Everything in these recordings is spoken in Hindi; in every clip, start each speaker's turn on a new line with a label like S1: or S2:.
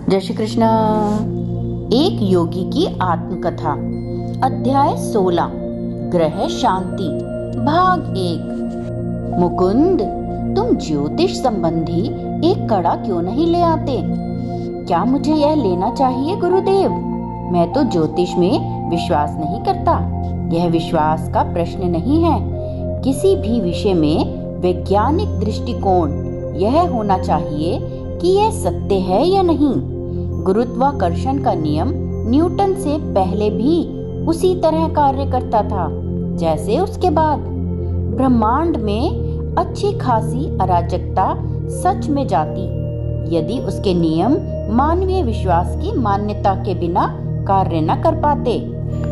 S1: जय श्री कृष्णा। एक योगी की आत्मकथा, अध्याय 16, ग्रह शांति, भाग 1। मुकुंद, तुम ज्योतिष संबंधी एक कड़ा क्यों नहीं ले आते? क्या मुझे यह लेना चाहिए गुरुदेव? मैं तो ज्योतिष में विश्वास नहीं करता। यह विश्वास का प्रश्न नहीं है। किसी भी विषय में वैज्ञानिक दृष्टिकोण यह होना चाहिए कि यह सत्य है या नहीं। गुरुत्वाकर्षण का नियम न्यूटन से पहले भी उसी तरह कार्य करता था जैसे उसके बाद। ब्रह्मांड में अच्छी खासी अराजकता सच में जाती यदि उसके नियम मानवीय विश्वास की मान्यता के बिना कार्य न कर पाते।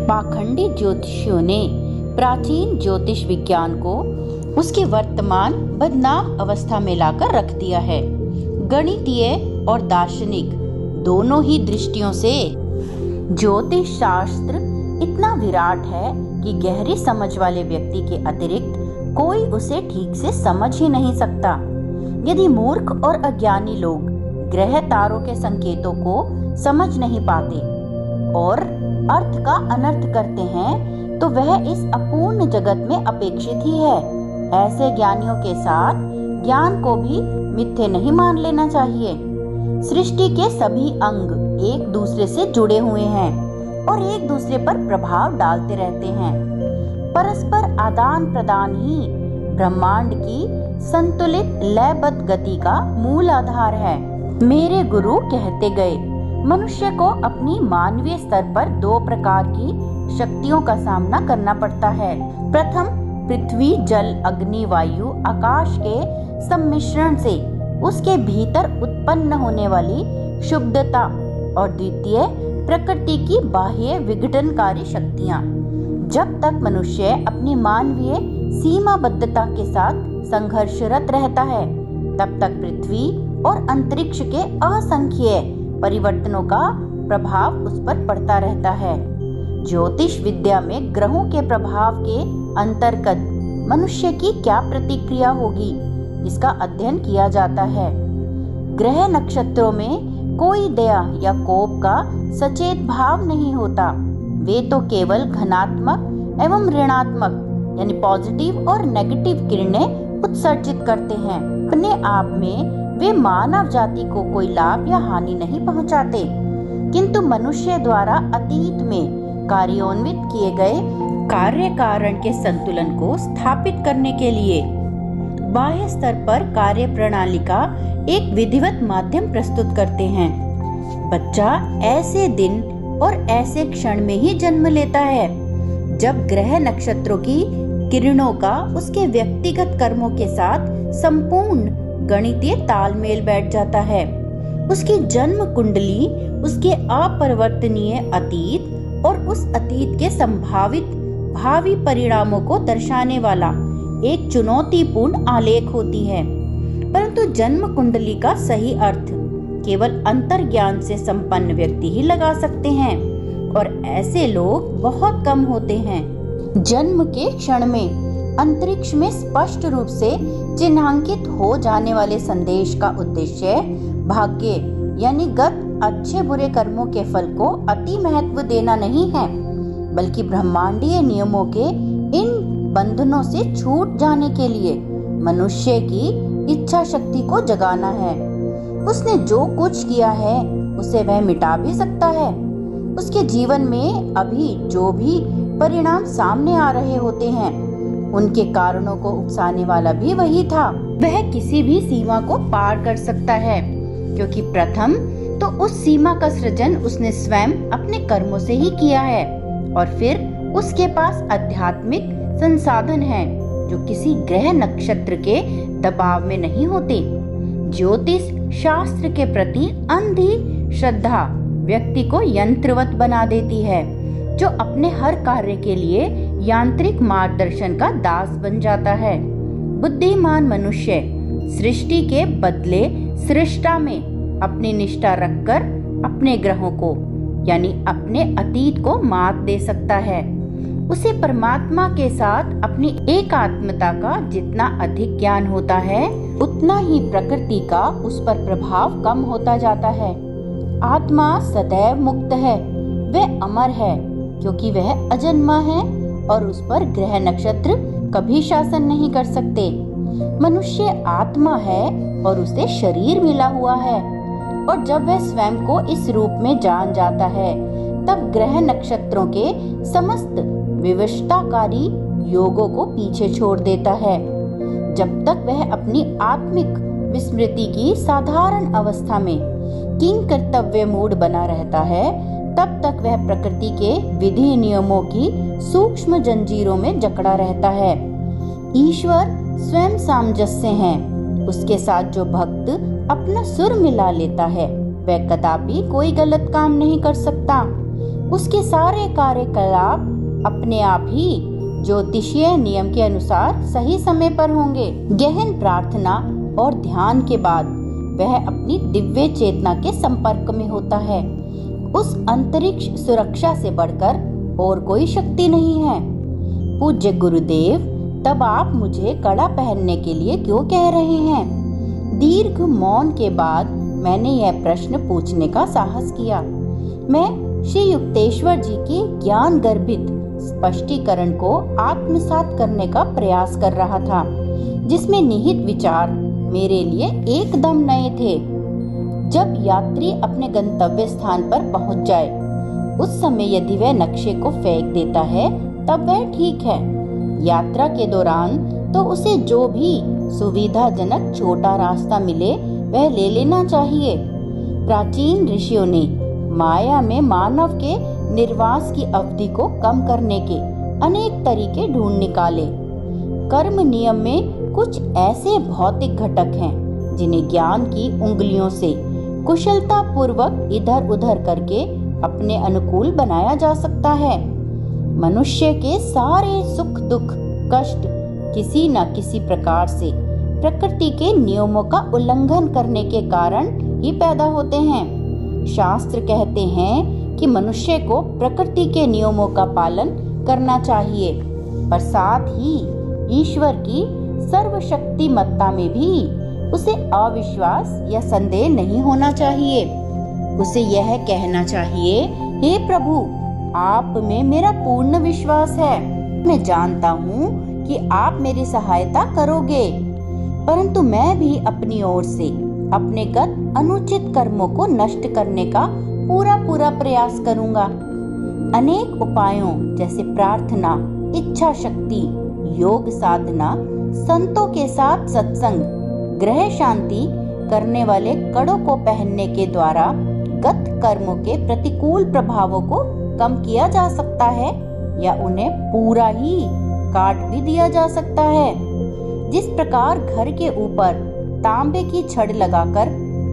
S1: पाखंडी ज्योतिषियों ने प्राचीन ज्योतिष विज्ञान को उसकी वर्तमान बदनाम अवस्था में लाकर रख दिया है। गणितीय और दार्शनिक दोनों ही दृष्टियों से ज्योतिष शास्त्र इतना विराट है कि गहरी समझ वाले व्यक्ति के अतिरिक्त कोई उसे ठीक से समझ ही नहीं सकता। यदि मूर्ख और अज्ञानी लोग ग्रह तारों के संकेतों को समझ नहीं पाते और अर्थ का अनर्थ करते हैं तो वह इस अपूर्ण जगत में अपेक्षित ही है। ऐसे ज्ञानियों के साथ ज्ञान को भी मिथ्ये नहीं मान लेना चाहिए। सृष्टि के सभी अंग एक दूसरे से जुड़े हुए हैं और एक दूसरे पर प्रभाव डालते रहते हैं। परस्पर आदान प्रदान ही ब्रह्मांड की संतुलित लयबद्ध गति का मूल आधार है। मेरे गुरु कहते गए, मनुष्य को अपनी मानवीय स्तर पर दो प्रकार की शक्तियों का सामना करना पड़ता है। प्रथम, पृथ्वी जल अग्नि वायु आकाश के सम्मिश्रण से उसके भीतर उत्पन्न होने वाली शुद्धता, और द्वितीय, प्रकृति की बाह्य विघटनकारी शक्तियां। जब तक मनुष्य अपनी मानवीय सीमाबद्धता के साथ संघर्षरत रहता है तब तक पृथ्वी और अंतरिक्ष के असंख्य परिवर्तनों का प्रभाव उस पर पड़ता रहता है। ज्योतिष विद्या में ग्रहों के प्रभाव के अंतर्गत मनुष्य की क्या प्रतिक्रिया होगी इसका अध्ययन किया जाता है। ग्रह नक्षत्रों में कोई दया या कोप का सचेत भाव नहीं होता। वे तो केवल धनात्मक एवं ऋणात्मक यानी पॉजिटिव और नेगेटिव किरणें उत्सर्जित करते हैं। अपने आप में वे मानव जाति को कोई लाभ या हानि नहीं पहुंचाते, किंतु मनुष्य द्वारा अतीत में कार्योन्वित किए गए कार्य कारण के संतुलन को स्थापित करने के लिए बाह्य स्तर पर कार्य प्रणाली का एक विधिवत माध्यम प्रस्तुत करते हैं। बच्चा ऐसे दिन और ऐसे क्षण में ही जन्म लेता है जब ग्रह नक्षत्रों की किरणों का उसके व्यक्तिगत कर्मों के साथ संपूर्ण गणितीय तालमेल बैठ जाता है। उसकी जन्म कुंडली उसके अपरिवर्तनीय अतीत और उस अतीत के संभावित भावी परिणामों को दर्शाने वाला एक चुनौतीपूर्ण आलेख होती है। परंतु जन्म कुंडली का सही अर्थ केवल अंतर्ज्ञान से संपन्न व्यक्ति ही लगा सकते हैं और ऐसे लोग बहुत कम होते हैं। जन्म के क्षण में अंतरिक्ष में स्पष्ट रूप से चिन्हांकित हो जाने वाले संदेश का उद्देश्य भाग्य यानी गत अच्छे बुरे कर्मों के फल को अति महत्व देना नहीं है, बल्कि ब्रह्मांडीय नियमों के इन बंधनों से छूट जाने के लिए मनुष्य की इच्छा शक्ति को जगाना है। उसने जो कुछ किया है उसे वह मिटा भी सकता है। उसके जीवन में अभी जो भी परिणाम सामने आ रहे होते हैं उनके कारणों को उकसाने वाला भी वही था। वह किसी भी सीमा को पार कर सकता है, क्योंकि प्रथम तो उस सीमा का सृजन उसने स्वयं अपने कर्मों से ही किया है और फिर उसके पास आध्यात्मिक संसाधन है जो किसी ग्रह नक्षत्र के दबाव में नहीं होते। ज्योतिष शास्त्र के प्रति अंधी श्रद्धा व्यक्ति को यंत्रवत बना देती है, जो अपने हर कार्य के लिए यांत्रिक मार्गदर्शन का दास बन जाता है। बुद्धिमान मनुष्य सृष्टि के बदले सृष्टा में अपनी निष्ठा रखकर अपने ग्रहों को यानी अपने अतीत को मात दे सकता है। उसे परमात्मा के साथ अपनी एकात्मता का जितना अधिक ज्ञान होता है उतना ही प्रकृति का उस पर प्रभाव कम होता जाता है। आत्मा सदैव मुक्त है, वह अमर है क्योंकि वह अजन्मा है और उस पर ग्रह नक्षत्र कभी शासन नहीं कर सकते। मनुष्य आत्मा है और उसे शरीर मिला हुआ है, और जब वह स्वयं को इस रूप में जान जाता है तब ग्रह नक्षत्रों के समस्त विवशताकारी योगों को पीछे छोड़ देता है। जब तक वह अपनी आत्मिक विस्मृति की साधारण अवस्था में किंग कर्तव्य मूड बना रहता है, तब तक वह प्रकृति के विधि नियमों की सूक्ष्म जंजीरों में जकड़ा रहता है। ईश्वर स्वयं सामंजस्य है, उसके साथ जो भक्त अपना सुर मिला लेता है वह कदापि कोई गलत काम नहीं कर सकता। उसके सारे कार्यकलाप अपने आप ही ज्योतिषीय नियम के अनुसार सही समय पर होंगे। गहन प्रार्थना और ध्यान के बाद वह अपनी दिव्य चेतना के संपर्क में होता है। उस अंतरिक्ष सुरक्षा से बढ़कर और कोई शक्ति नहीं है। पूज्य गुरुदेव, तब आप मुझे कड़ा पहनने के लिए क्यों कह रहे हैं? दीर्घ मौन के बाद मैंने यह प्रश्न पूछने का साहस किया। मैं श्री युक्तेश्वर जी के ज्ञान गर्भित स्पष्टीकरण को आत्मसात करने का प्रयास कर रहा था, जिसमें निहित विचार मेरे लिए एकदम नए थे। जब यात्री अपने गंतव्य स्थान पर पहुंच जाए, उस समय यदि वह नक्शे को फेंक देता है तब वह ठीक है। यात्रा के दौरान तो उसे जो भी सुविधाजनक छोटा रास्ता मिले वह ले लेना चाहिए। प्राचीन ऋषियों ने माया में मानव के निर्वास की अवधि को कम करने के अनेक तरीके ढूंढ निकाले। कर्म नियम में कुछ ऐसे भौतिक घटक हैं जिन्हें ज्ञान की उंगलियों से कुशलता पूर्वक इधर उधर करके अपने अनुकूल बनाया जा सकता है। मनुष्य के सारे सुख दुख कष्ट किसी न किसी प्रकार से प्रकृति के नियमों का उल्लंघन करने के कारण ही पैदा होते हैं। शास्त्र कहते हैं कि मनुष्य को प्रकृति के नियमों का पालन करना चाहिए, पर साथ ही ईश्वर की सर्वशक्तिमत्ता में भी उसे अविश्वास या संदेह नहीं होना चाहिए। उसे यह कहना चाहिए, हे प्रभु, आप में मेरा पूर्ण विश्वास है। मैं जानता हूँ कि आप मेरी सहायता करोगे, परंतु मैं भी अपनी ओर से अपने गत अनुचित कर्मों को नष्ट करने का पूरा प्रयास करूँगा। अनेक उपायों जैसे प्रार्थना, इच्छा शक्ति, योग साधना, संतों के साथ सत्संग, ग्रह शांति करने वाले कड़ों को पहनने के द्वारा गत कर्मों के प्रतिकूल प्रभावों को कम किया जा सकता है या उन्हें पूरा ही काट भी दिया जा सकता है। जिस प्रकार घर के ऊपर तांबे की छड़ लगाकर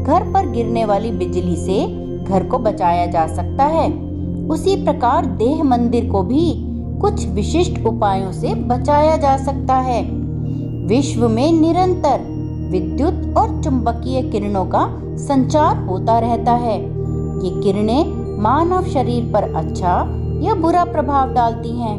S1: घर पर गिरने वाली बिजली से घर को बचाया जा सकता है, उसी प्रकार देह मंदिर को भी कुछ विशिष्ट उपायों से बचाया जा सकता है। विश्व में निरंतर विद्युत और चुंबकीय किरणों का संचार होता रहता है। ये किरणें मानव शरीर पर अच्छा या बुरा प्रभाव डालती हैं।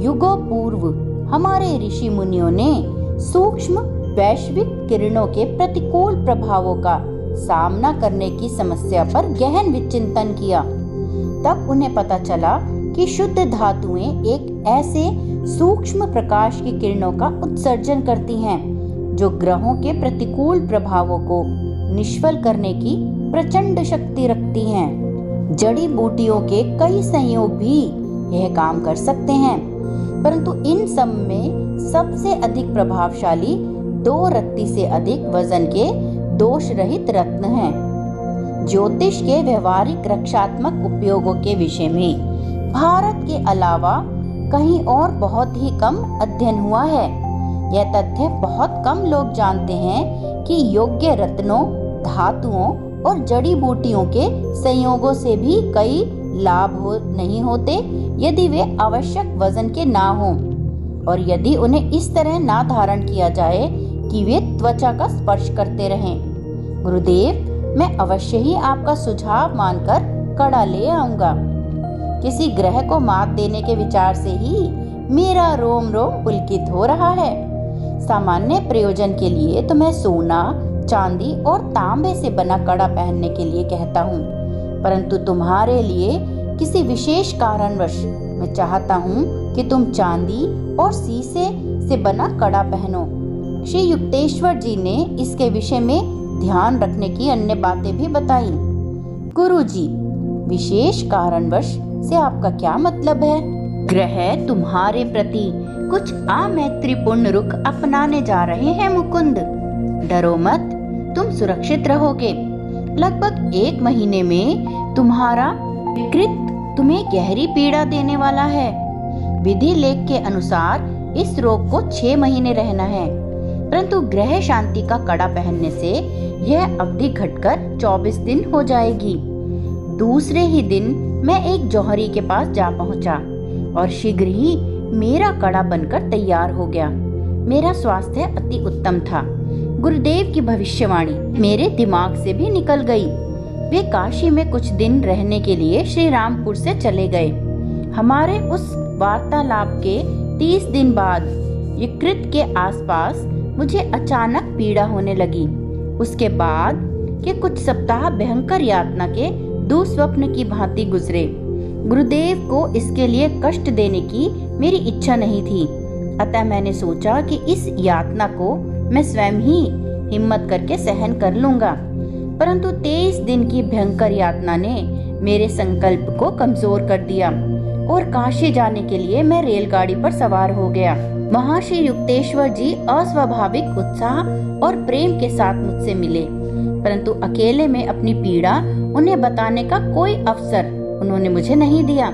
S1: युगों पूर्व हमारे ऋषि मुनियों ने सूक्ष्म वैश्विक किरणों के प्रतिकूल प्रभावों का सामना करने की समस्या पर गहन विचिंतन किया। तब उन्हें पता चला कि शुद्ध धातुएं एक ऐसे सूक्ष्म प्रकाश की किरणों का उत्सर्जन करती हैं जो ग्रहों के प्रतिकूल प्रभावों को निष्फल करने की प्रचंड शक्ति रखती हैं। जड़ी बूटियों के कई संयोग भी यह काम कर सकते हैं, परंतु इन सब में सबसे अधिक प्रभावशाली 2 रत्ती से अधिक वजन के दोष रहित रत्न हैं। ज्योतिष के व्यवहारिक रक्षात्मक उपयोगों के विषय में भारत के अलावा कहीं और बहुत ही कम अध्ययन हुआ है। यह तथ्य बहुत कम लोग जानते हैं कि योग्य रत्नों, धातुओं और जड़ी बूटियों के संयोगों से भी कई लाभ नहीं होते यदि वे आवश्यक वजन के ना हों, और यदि उन्हें इस तरह ना धारण किया जाए कि वे त्वचा का स्पर्श करते रहें। गुरुदेव, मैं अवश्य ही आपका सुझाव मानकर कड़ा ले आऊंगा। किसी ग्रह को मात देने के विचार से ही मेरा रोम रोम पुलकित हो रहा है। सामान्य प्रयोजन के लिए तो मैं सोना, चांदी और तांबे से बना कड़ा पहनने के लिए कहता हूँ, परंतु तुम्हारे लिए किसी विशेष कारणवश मैं चाहता हूँ कि तुम चांदी और शीशे से बना कड़ा पहनो। श्री युक्तेश्वर जी ने इसके विषय में ध्यान रखने की अन्य बातें भी बताई। गुरुजी, विशेष कारणवश से आपका क्या मतलब है? ग्रह तुम्हारे प्रति कुछ अमैत्रीपूर्ण रुख अपनाने जा रहे हैं मुकुंद। डरो मत, तुम सुरक्षित रहोगे। लगभग 1 महीने में तुम्हारा विकृत तुम्हें गहरी पीड़ा देने वाला है। विधि लेख के अनुसार इस रोग को 6 महीने रहना है, परंतु ग्रह शांति का कड़ा पहनने से यह अवधि घटकर 24 दिन हो जाएगी। दूसरे ही दिन मैं एक जौहरी के पास जा पहुंचा और शीघ्र ही मेरा कड़ा बनकर तैयार हो गया। मेरा स्वास्थ्य अति उत्तम था। गुरुदेव की भविष्यवाणी मेरे दिमाग से भी निकल गई। वे काशी में कुछ दिन रहने के लिए श्री रामपुर से चले गए। हमारे उस वार्तालाप के 30 दिन बाद यकृत के आसपास मुझे अचानक पीड़ा होने लगी। उसके बाद के कुछ सप्ताह भयंकर यातना के दुस्वप्न की भांति गुजरे। गुरुदेव को इसके लिए कष्ट देने की मेरी इच्छा नहीं थी, अतः मैंने सोचा कि इस यातना को मैं स्वयं ही हिम्मत करके सहन कर लूंगा। परंतु 23 दिन की भयंकर यातना ने मेरे संकल्प को कमजोर कर दिया और काशी जाने के लिए मैं रेलगाड़ी पर सवार हो गया। महर्षि युक्तेश्वर जी अस्वाभाविक उत्साह और प्रेम के साथ मुझसे मिले, परंतु अकेले में अपनी पीड़ा उन्हें बताने का कोई अवसर उन्होंने मुझे नहीं दिया।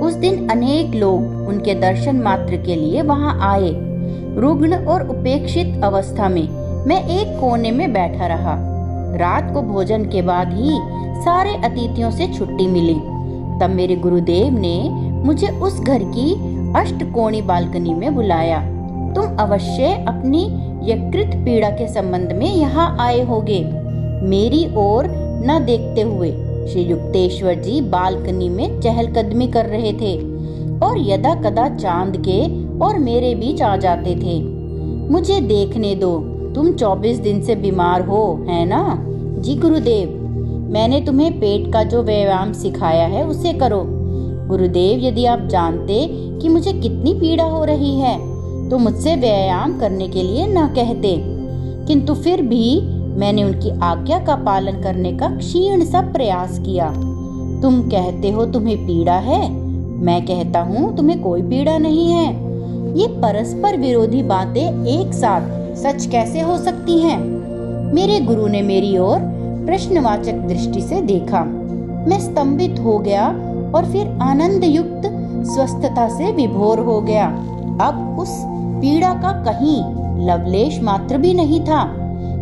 S1: उस दिन अनेक लोग उनके दर्शन मात्र के लिए वहां आए। रुग्ण और उपेक्षित अवस्था में मैं एक कोने में बैठा रहा। रात को भोजन के बाद ही सारे अतिथियों से छुट्टी मिली। तब मेरे गुरुदेव ने मुझे उस घर की अष्टकोणी बालकनी में बुलाया। तुम अवश्य अपनी यकृत पीड़ा के संबंध में यहाँ आए होगे। मेरी ओर न देखते हुए श्री युक्तेश्वर जी बालकनी में चहलकदमी कर रहे थे और यदा कदा चांद के और मेरे बीच आ जाते थे। मुझे देखने दो, तुम 24 दिन से बीमार हो, है ना? जी गुरुदेव, मैंने तुम्हें पेट का जो व्यायाम सिखाया है उसे करो। गुरुदेव, यदि आप जानते कि मुझे कितनी पीड़ा हो रही है तो मुझसे व्यायाम करने के लिए न कहते, किंतु फिर भी मैंने उनकी आज्ञा का पालन करने का क्षीण सा प्रयास किया। तुम कहते हो तुम्हें पीड़ा है, मैं कहता हूँ तुम्हें कोई पीड़ा नहीं है। ये परस्पर विरोधी बातें एक साथ सच कैसे हो सकती हैं? मेरे गुरु ने मेरी ओर प्रश्नवाचक दृष्टि से देखा। मैं स्तंभित हो गया और फिर आनंद युक्त स्वस्थता से विभोर हो गया। अब उस पीड़ा का कहीं लवलेश मात्र भी नहीं था,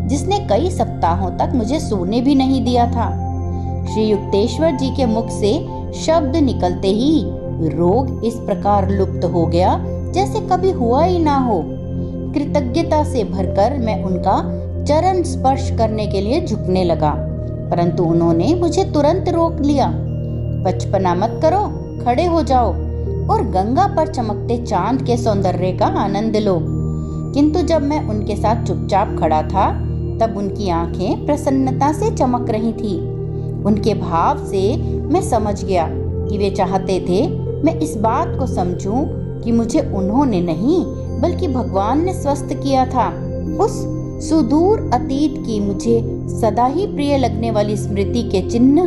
S1: जिसने कई सप्ताहों तक मुझे सोने भी नहीं दिया था। श्री युक्तेश्वर जी के मुख से शब्द निकलते ही रोग इस प्रकार लुप्त हो गया जैसे कभी हुआ ही ना हो। कृतज्ञता से भरकर मैं उनका चरण स्पर्श करने के लिए झुकने लगा, परंतु उन्होंने मुझे तुरंत रोक लिया। बचपना मत करो, खड़े हो जाओ और गंगा पर चमकते चांद के सौंदर्य का आनंद लो। किंतु जब मैं उनके साथ चुपचाप खड़ा था तब उनकी आंखें प्रसन्नता से चमक रही थी। उनके भाव से मैं समझ गया कि वे चाहते थे मैं इस बात को समझूं कि मुझे उन्होंने नहीं बल्कि भगवान ने स्वस्थ किया था। उस सुदूर अतीत की मुझे सदा ही प्रिय लगने वाली स्मृति के चिन्ह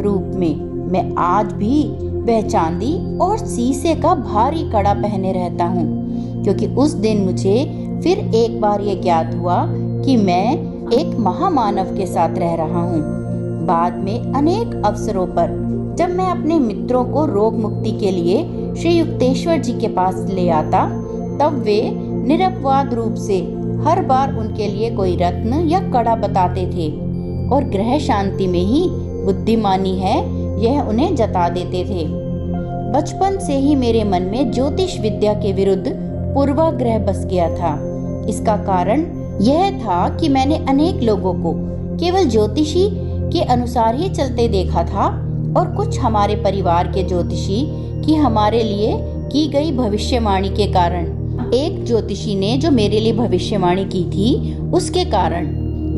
S1: रूप में मैं आज भी वह चांदी और शीशे का भारी कड़ा पहने रहता हूँ, क्योंकि उस दिन मुझे फिर एक बार ये ज्ञात हुआ कि मैं एक महामानव के साथ रह रहा हूँ। बाद में अनेक अवसरों पर जब मैं अपने मित्रों को रोग मुक्ति के लिए श्री युक्तेश्वर जी के पास ले आता, तब वे निरपवाद रूप से हर बार उनके लिए कोई रत्न या कड़ा बताते थे और ग्रह शांति में ही बुद्धिमानी है यह उन्हें जता देते थे। बचपन से ही मेरे मन में ज्योतिष विद्या के विरुद्ध पूर्वाग्रह बस गया था। इसका कारण यह था कि मैंने अनेक लोगों को केवल ज्योतिषी के अनुसार ही चलते देखा था और कुछ हमारे परिवार के ज्योतिषी की हमारे लिए की गई भविष्यवाणी के कारण, एक ज्योतिषी ने जो मेरे लिए भविष्यवाणी की थी उसके कारण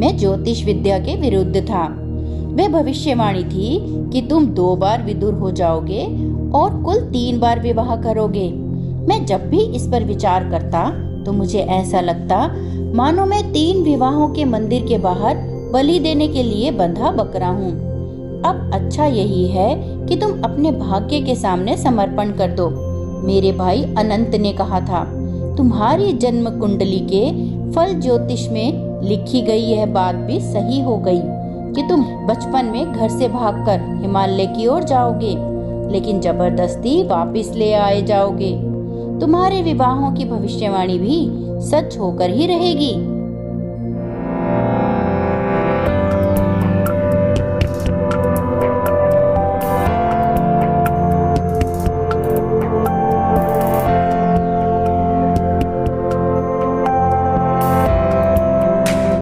S1: मैं ज्योतिष विद्या के विरुद्ध था। वे भविष्यवाणी थी कि तुम 2 बार विदुर हो जाओगे और कुल 3 बार विवाह करोगे। मैं जब भी इस पर विचार करता तो मुझे ऐसा लगता मानो मैं 3 विवाहों के मंदिर के बाहर बलि देने के लिए बंधा बकरा हूँ। अब अच्छा यही है कि तुम अपने भाग्य के सामने समर्पण कर दो। मेरे भाई अनंत ने कहा था, तुम्हारी जन्म कुंडली के फल ज्योतिष में लिखी गई यह बात भी सही हो गई कि तुम बचपन में घर से भागकर हिमालय की ओर जाओगे, लेकिन जबरदस्ती वापस ले आए जाओगे। तुम्हारे विवाहों की भविष्यवाणी भी सच होकर ही रहेगी।